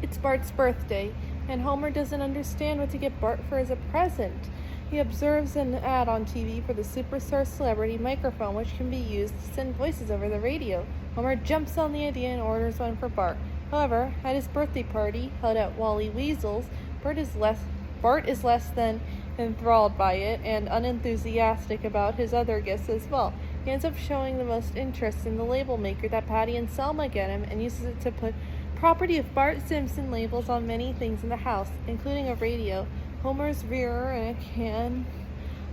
It's Bart's birthday, and Homer doesn't understand what to get Bart for as a present. He observes an ad on TV for the superstar celebrity microphone, which can be used to send voices over the radio. Homer jumps on the idea and orders one for Bart. However, at his birthday party, held at Wally Weasel's, Bart is less than enthralled by it and unenthusiastic about his other gifts as well. He ends up showing the most interest in the label maker that Patty and Selma get him and uses it to put property of Bart Simpson labels on many things in the house, including a radio, Homer's mirror, and a can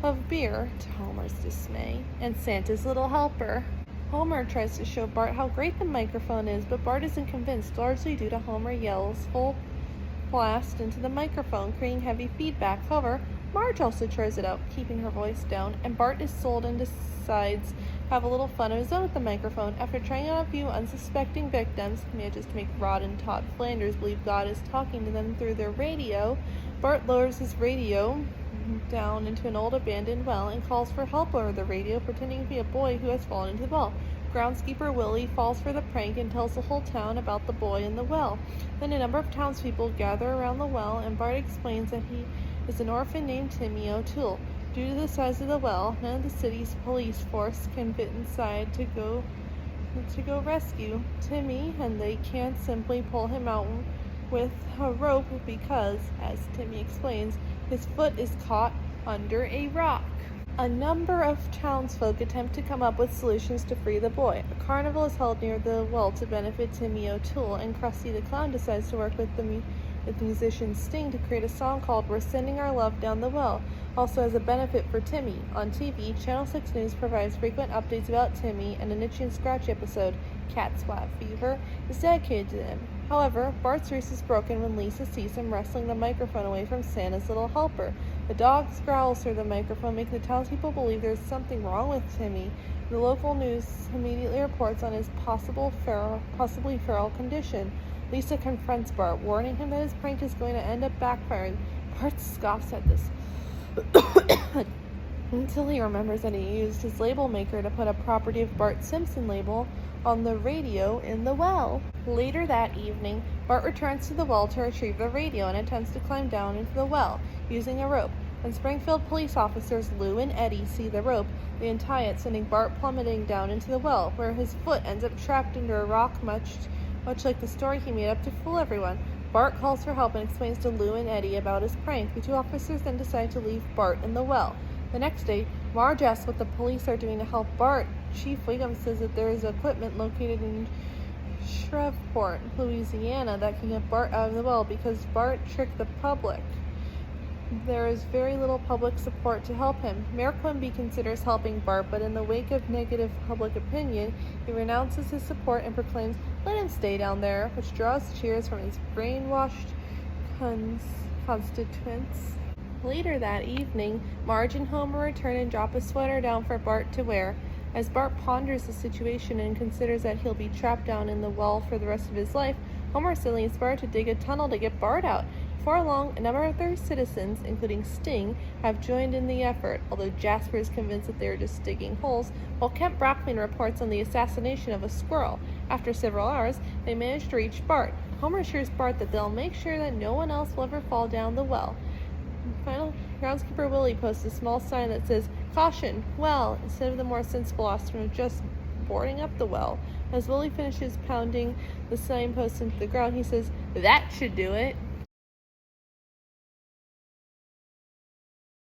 of beer, to Homer's dismay, and Santa's little helper. Homer tries to show Bart how great the microphone is, but Bart isn't convinced, largely due to Homer yells full blast into the microphone, creating heavy feedback. However, Marge also tries it out, keeping her voice down, and Bart is sold and decides to have a little fun of his own with the microphone. After trying out a few unsuspecting victims, he manages to make Rod and Todd Flanders believe God is talking to them through their radio. Bart lowers his radio down into an old abandoned well and calls for help over the radio, pretending to be a boy who has fallen into the well. Groundskeeper Willie falls for the prank and tells the whole town about the boy in the well. Then a number of townspeople gather around the well, and Bart explains that he is an orphan named Timmy O'Toole. Due to the size of the well, none of the city's police force can fit inside to go rescue Timmy, and they can't simply pull him out with a rope because, as Timmy explains, his foot is caught under a rock. A number of townsfolk attempt to come up with solutions to free the boy. A carnival is held near the well to benefit Timmy O'Toole, and Krusty the Clown decides to work with musician Sting to create a song called We're Sending Our Love Down the Well. Also, as a benefit for Timmy, on TV, Channel 6 News provides frequent updates about Timmy, and an Itchy and Scratchy episode, Cat Swab Fever, is dedicated to him. However, Bart's race is broken when Lisa sees him wrestling the microphone away from Santa's little helper. The dog growls through the microphone, making the townspeople believe there's something wrong with Timmy. The local news immediately reports on his possibly feral condition. Lisa confronts Bart, warning him that his prank is going to end up backfiring. Bart scoffs at this until he remembers that he used his label maker to put a property of Bart Simpson label on the radio in the well. Later that evening, Bart returns to the well to retrieve the radio and attempts to climb down into the well using a rope. When Springfield police officers Lou and Eddie see the rope, they untie it, sending Bart plummeting down into the well, where his foot ends up trapped under a rock, much like the story he made up to fool everyone. Bart calls for help and explains to Lou and Eddie about his prank. The two officers then decide to leave Bart in the well. The next day, Marge asks what the police are doing to help Bart. Chief Wiggum says that there is equipment located in Shreveport, Louisiana, that can get Bart out of the well because Bart tricked the public. There is very little public support to help him. Mayor Quimby considers helping Bart, but in the wake of negative public opinion, he renounces his support and proclaims, "Let him stay down there," which draws cheers from his brainwashed constituents. Later that evening, Marge and Homer return and drop a sweater down for Bart to wear. As Bart ponders the situation and considers that he'll be trapped down in the well for the rest of his life, Homer suddenly inspired to dig a tunnel to get Bart out. Before long, a number of their citizens, including Sting, have joined in the effort, although Jasper is convinced that they are just digging holes, while Kent Brockman reports on the assassination of a squirrel. After several hours, they manage to reach Bart. Homer assures Bart that they'll make sure that no one else will ever fall down the well. Finally, groundskeeper Willie posts a small sign that says, "Caution, well," instead of the more sensible option of just boarding up the well. As Willie finishes pounding the signpost into the ground, he says, "That should do it."